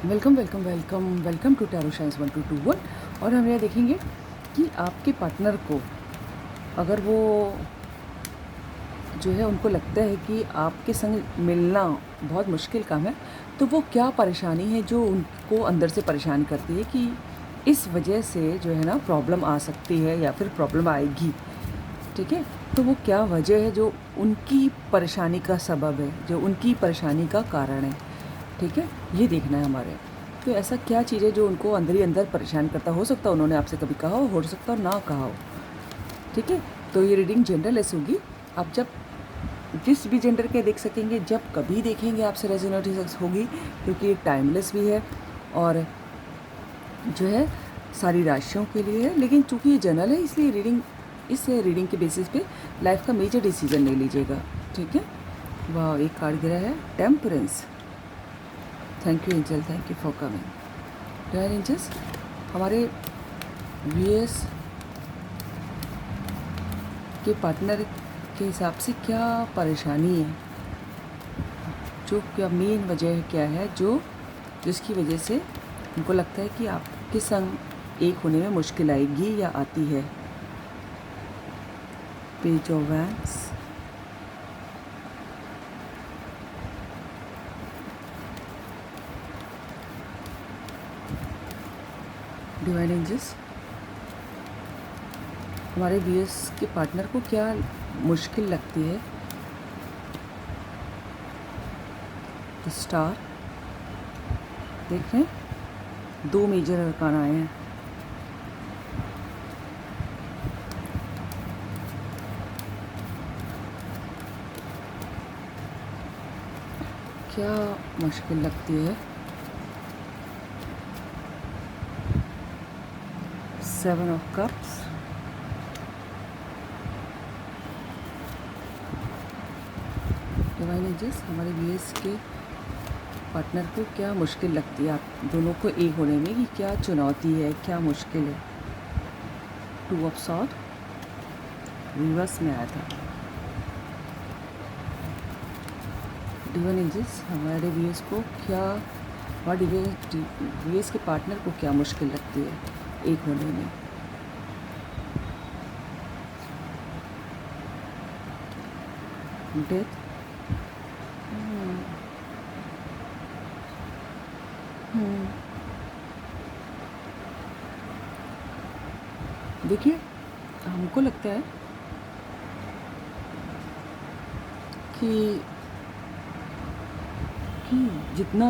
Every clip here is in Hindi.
Welcome welcome welcome welcome to tarot science 1221। और हम यह देखेंगे कि आपके पार्टनर को अगर वो जो है उनको लगता है कि आपके संग मिलना बहुत मुश्किल काम है, तो वो क्या परेशानी है जो उनको अंदर से परेशान करती है कि इस वजह से जो है ना प्रॉब्लम आ सकती है या फिर प्रॉब्लम आएगी। ठीक है, तो वो क्या वजह है जो उनकी परेशानी का सबब है, जो उनकी परेशानी का कारण है। ठीक है, ये देखना है हमारे। तो ऐसा क्या चीज़ है जो उनको अंदर ही अंदर परेशान करता हो सकता है उन्होंने आपसे कभी कहा हो सकता है ना कहा हो। ठीक है, तो ये रीडिंग जनरल ऐसे होगी। आप जब जिस भी जेंडर के देख सकेंगे, जब कभी देखेंगे आपसे रेजोनेट होगी, क्योंकि ये टाइमलेस भी है और जो है सारी राशियों के लिए है। लेकिन चूंकि ये जनरल है इसलिए इस रीडिंग के बेसिस पे लाइफ का मेजर डिसीजन नहीं लीजिएगा। ठीक है, वाह, एक कार्ड गिरा है temperance. Thank you angel, thank you for coming. Divine angels, हमारे वीएस के पार्टनर के हिसाब से क्या परेशानी है, जो क्या मेन वजह क्या है जो जिसकी वजह से उनको लगता है कि आपके संग एक होने में मुश्किल आएगी या आती है। Page of wands, divine angels, हमारे वीएस के पार्टनर को क्या मुश्किल लगती है। द स्टार, देख रहे हैं 2 मेजर अरकान आए हैं। क्या मुश्किल लगती है। 7 ऑफ कप्स, डिवाइन एंजल्स, हमारे वीएस के पार्टनर को क्या मुश्किल लगती है आप दोनों को एक होने में, कि क्या चुनौती है, क्या मुश्किल है। 2 ऑफ सॉर्ड रिवर्स में आया था। डिवाइन एंजल्स, हमारे वीएस को क्या हमारे वीएस के पार्टनर को क्या मुश्किल लगती है एक होने में। डेथ, देखिए हमको लगता है कि जितना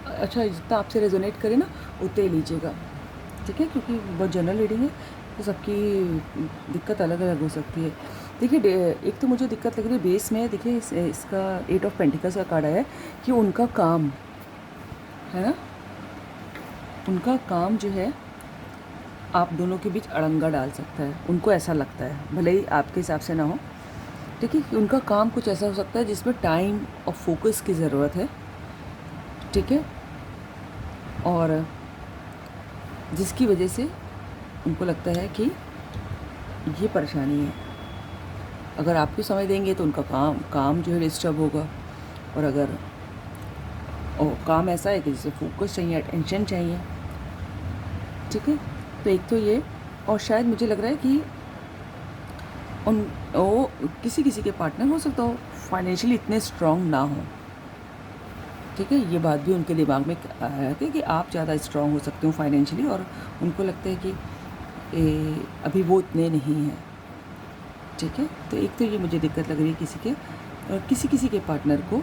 अच्छा जितना आपसे रेजोनेट करे ना उतने ही लीजिएगा। ठीक है, क्योंकि बहुत जनरल रीडिंग है तो सबकी दिक्कत अलग अलग हो सकती है। देखिए एक तो मुझे दिक्कत लग रही है बेस में। देखिए इसका 8 ऑफ पेंटिकल्स का कार्ड आया है कि उनका काम है ना, उनका काम जो है आप दोनों के बीच अड़ंगा डाल सकता है। उनको ऐसा लगता है, भले ही आपके हिसाब से ना हो। ठीक है, कि उनका काम कुछ ऐसा हो सकता है जिसमें टाइम और फोकस की ज़रूरत है। ठीक है, और जिसकी वजह से उनको लगता है कि ये परेशानी है। अगर आपको समय देंगे तो उनका काम जो है डिस्टर्ब होगा। और अगर काम ऐसा है कि जिसे फोकस चाहिए, अटेंशन चाहिए। ठीक है, तो एक तो ये, और शायद मुझे लग रहा है कि वो किसी किसी के पार्टनर हो सकता हो फाइनेंशियली इतने स्ट्रांग ना हो। ठीक है, ये बात भी उनके दिमाग में आया था कि आप ज़्यादा स्ट्रांग हो सकते हो फाइनेंशियली, और उनको लगता है कि अभी वो इतने नहीं हैं। ठीक है, तो एक तो ये मुझे दिक्कत लग रही है किसी के, और किसी किसी के पार्टनर को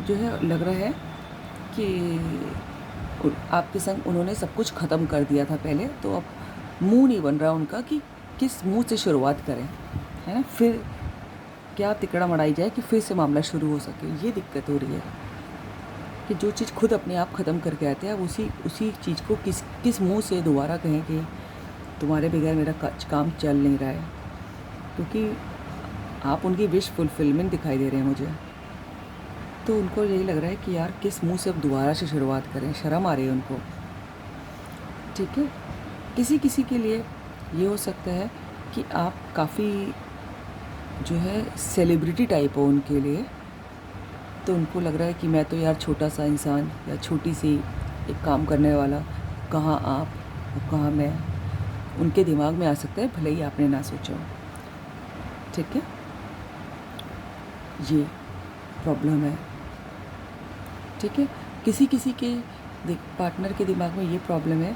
जो है लग रहा है कि आपके संग उन्होंने सब कुछ ख़त्म कर दिया था पहले, तो अब मुंह नहीं बन रहा उनका कि किस मुंह से शुरुआत करें, है ना। फिर क्या तिकड़ा मढ़ाई जाए कि फिर से मामला शुरू हो सके, ये दिक्कत हो रही है कि जो चीज़ खुद अपने आप ख़त्म करके आते हैं, अब उसी चीज़ को किस मुंह से दोबारा कहें कि तुम्हारे बगैर मेरा काम चल नहीं रहा है। क्योंकि आप उनकी विश फुलफिलमेंट दिखाई दे रहे हैं मुझे, तो उनको यही लग रहा है कि यार किस मुंह से अब दोबारा से शुरुआत करें, शर्म आ रही है उनको। ठीक है, किसी किसी के लिए ये हो सकता है कि आप काफ़ी जो है सेलिब्रिटी टाइप हो उनके लिए, तो उनको लग रहा है कि मैं तो यार छोटा सा इंसान या छोटी सी एक काम करने वाला, कहाँ आप और कहाँ मैं, उनके दिमाग में आ सकता है, भले ही आपने ना सोचा हो। ठीक है, ये प्रॉब्लम है। ठीक है, किसी किसी के पार्टनर के दिमाग में ये प्रॉब्लम है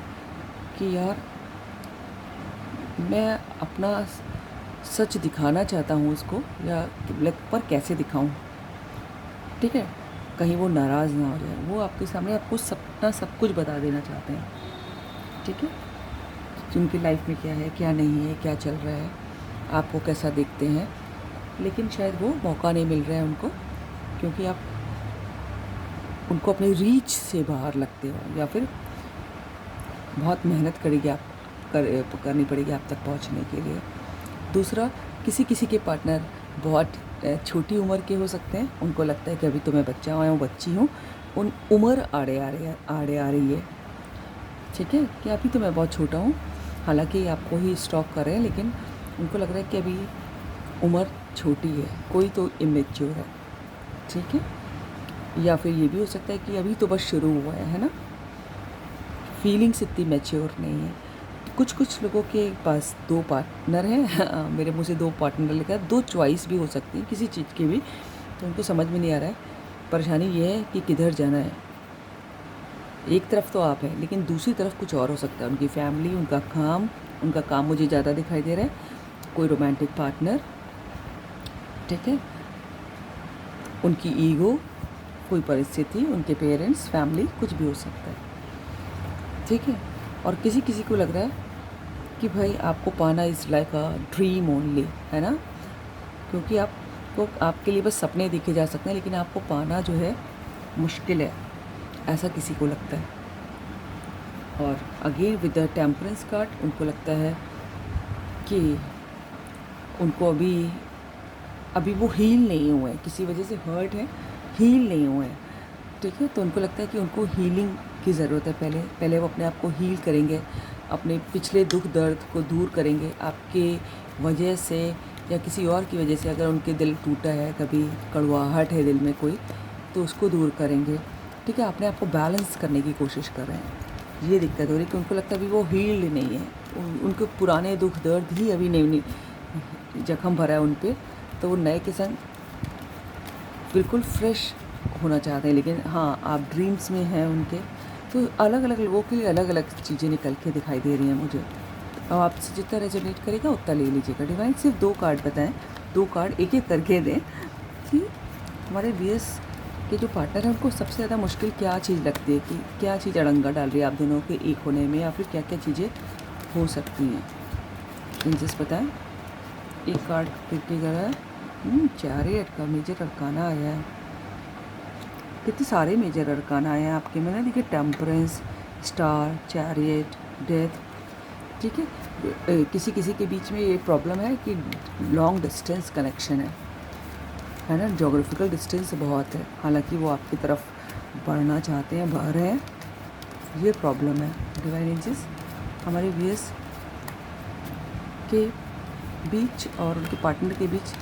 कि यार मैं अपना सच दिखाना चाहता हूँ उसको, या पर कैसे दिखाऊँ। ठीक है, कहीं वो नाराज़ ना हो जाए। वो आपके सामने आपको सब कुछ बता देना चाहते हैं। ठीक है, कि उनकी लाइफ में क्या है, क्या नहीं है, क्या चल रहा है, आपको कैसा देखते हैं, लेकिन शायद वो मौका नहीं मिल रहा है उनको, क्योंकि आप उनको अपनी रीच से बाहर लगते हो, या फिर बहुत मेहनत करेगी करनी पड़ेगी आप तक पहुंचने के लिए। दूसरा, किसी किसी के पार्टनर बहुत छोटी उम्र के हो सकते हैं। उनको लगता है कि अभी तो मैं बच्चा हूँ, बच्ची हूँ, उन उम्र आड़े आ रही है। ठीक है, कि अभी तो मैं बहुत छोटा हूँ, हालांकि आपको ही स्टॉक कर रहे हैं, लेकिन उनको लग रहा है कि अभी उम्र छोटी है, कोई तो इमेच्योर है। ठीक है, या फिर ये भी हो सकता है कि अभी तो बस शुरू हुआ है ना, फीलिंग्स इतनी मैच्योर नहीं है। कुछ कुछ लोगों के पास 2 पार्टनर हैं मेरे मुँह से 2 पार्टनर लिखा है, 2 चॉइस भी हो सकती है किसी चीज़ की भी, तो उनको समझ में नहीं आ रहा है। परेशानी ये है कि किधर जाना है। एक तरफ तो आप हैं, लेकिन दूसरी तरफ कुछ और हो सकता है। उनकी फैमिली, उनका काम मुझे ज़्यादा दिखाई दे रहा है, कोई रोमांटिक पार्टनर। ठीक है, उनकी ईगो, कोई परिस्थिति, उनके पेरेंट्स, फैमिली, कुछ भी हो सकता है। ठीक है, और किसी किसी को लग रहा है कि भाई आपको पाना is like a dream only, है ना, क्योंकि आपके लिए बस सपने देखे जा सकते हैं, लेकिन आपको पाना जो है मुश्किल है, ऐसा किसी को लगता है। और again with the temperance card, उनको लगता है कि उनको अभी वो हील नहीं हुए हैं, किसी वजह से हर्ट है, हील नहीं हुए हैं। ठीक है, तो उनको लगता है कि उनको हीलिंग की ज़रूरत है। पहले वो अपने आप को हील करेंगे, अपने पिछले दुख दर्द को दूर करेंगे। आपके वजह से या किसी और की वजह से अगर उनके दिल टूटा है, कभी कड़वाहट है दिल में कोई, तो उसको दूर करेंगे। ठीक है, अपने आप को बैलेंस करने की कोशिश कर रहे हैं। ये दिक्कत हो रही है कि उनको लगता है अभी वो हील्ड नहीं है, उनके पुराने दुख दर्द ही अभी नहीं जख्म भरा है उन पर, तो वो नए के संग बिल्कुल फ्रेश होना चाहते हैं। लेकिन हाँ, आप ड्रीम्स में हैं उनके, तो अलग अलग लोगों के लिए अलग अलग चीज़ें निकल के दिखाई दे रही हैं मुझे। अब आपसे जितना रेजोनेट करेगा उतना ले लीजिएगा। डिवाइन सिर्फ 2 कार्ड बताएं, 2 कार्ड एक एक करके दें कि हमारे VS के जो पार्टनर हैं उनको सबसे ज़्यादा मुश्किल क्या चीज़ लगती है, कि क्या चीज़ अड़ंगा डाल रही है आप दोनों के एक होने में, या फिर क्या क्या चीज़ें हो सकती हैं। एंजल्स बताएं। एक कार्ड कितनी करा है, चैरियट का मेजर अरकाना आया है। कितने सारे मेजर अरकाना आए हैं आपके में ना, देखिए टेम्परेंस, स्टार, चैरियट, डेथ। ठीक है, किसी किसी के बीच में ये प्रॉब्लम है कि लॉन्ग डिस्टेंस कनेक्शन है ना, जोग्राफिकल डिस्टेंस बहुत है, हालांकि वो आपकी तरफ बढ़ना चाहते हैं, बढ़ रहे हैं, ये प्रॉब्लम है। डिवाइन एंजल्स हमारे VS के बीच और उनके पार्टनर के बीच,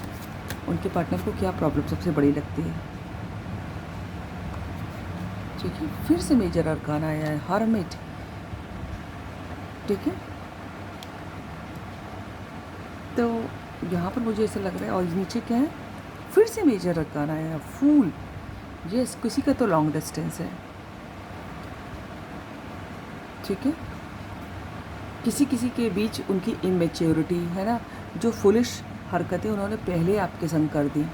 उनके पार्टनर को क्या प्रॉब्लम सबसे बड़ी लगती है। ठीक है, फिर से मेजर अरकान आया है, हर्मिट। ठीक है, तो यहाँ पर मुझे ऐसा लग रहा है, और नीचे क्या है, फिर से मेजर अरकान आया है, फूल। यस, किसी का तो लॉन्ग डिस्टेंस है। ठीक है, किसी किसी के बीच उनकी इमेच्योरिटी है ना, जो फुलिश हरकतें उन्होंने पहले आपके संग कर दी।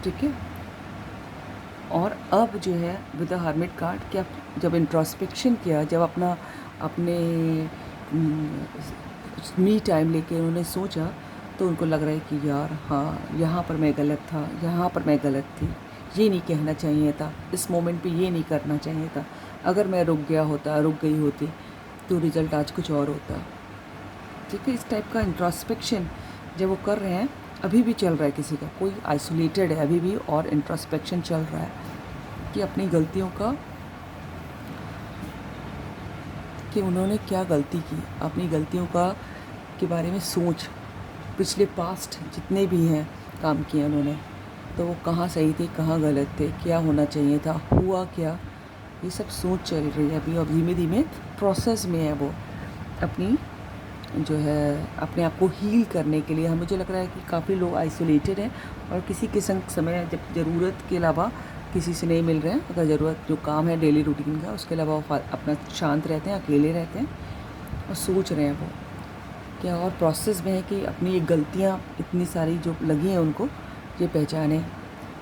ठीक है, और अब जो है विद द हर्मिट कार्ड, क्या जब इंट्रोस्पेक्शन किया, जब अपने मी टाइम लेके उन्होंने सोचा, तो उनको लग रहा है कि यार हाँ, यहाँ पर मैं गलत था, यहाँ पर मैं गलत थी, ये नहीं कहना चाहिए था, इस मोमेंट पे ये नहीं करना चाहिए था, अगर मैं रुक गई होती तो रिज़ल्ट आज कुछ और होता। ठीक है, इस टाइप का इंट्रोस्पेक्शन जब वो कर रहे हैं, अभी भी चल रहा है, किसी का कोई आइसोलेटेड है अभी भी, और इंट्रोस्पेक्शन चल रहा है कि अपनी गलतियों का, कि उन्होंने क्या गलती की, अपनी गलतियों का के बारे में सोच, पिछले पास्ट जितने भी हैं काम किए उन्होंने, तो वो कहाँ सही थे, कहाँ गलत थे, क्या होना चाहिए था, हुआ क्या, ये सब सोच चल रही है अभी, और धीमे धीमे प्रोसेस में है वो अपनी जो है अपने आप को हील करने के लिए। मुझे लग रहा है कि काफ़ी लोग आइसोलेटेड हैं और किसी के संग समय जब ज़रूरत के अलावा किसी से नहीं मिल रहे हैं, अगर ज़रूरत जो काम है डेली रूटीन का उसके अलावा वो अपना शांत रहते हैं, अकेले रहते हैं और सोच रहे हैं वो क्या, और प्रोसेस में है कि अपनी ये गलतियाँ इतनी सारी जो लगी हैं उनको ये पहचाने।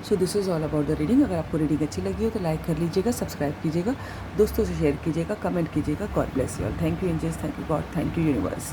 So this is all about the reading. अगर आपको रीडिंग अच्छी लगी हो तो लाइक कर लीजिएगा, सब्सक्राइब कीजिएगा, दोस्तों से शेयर कीजिएगा, कमेंट कीजिएगा। God bless you all. Thank you angels, thank you god, thank you universe.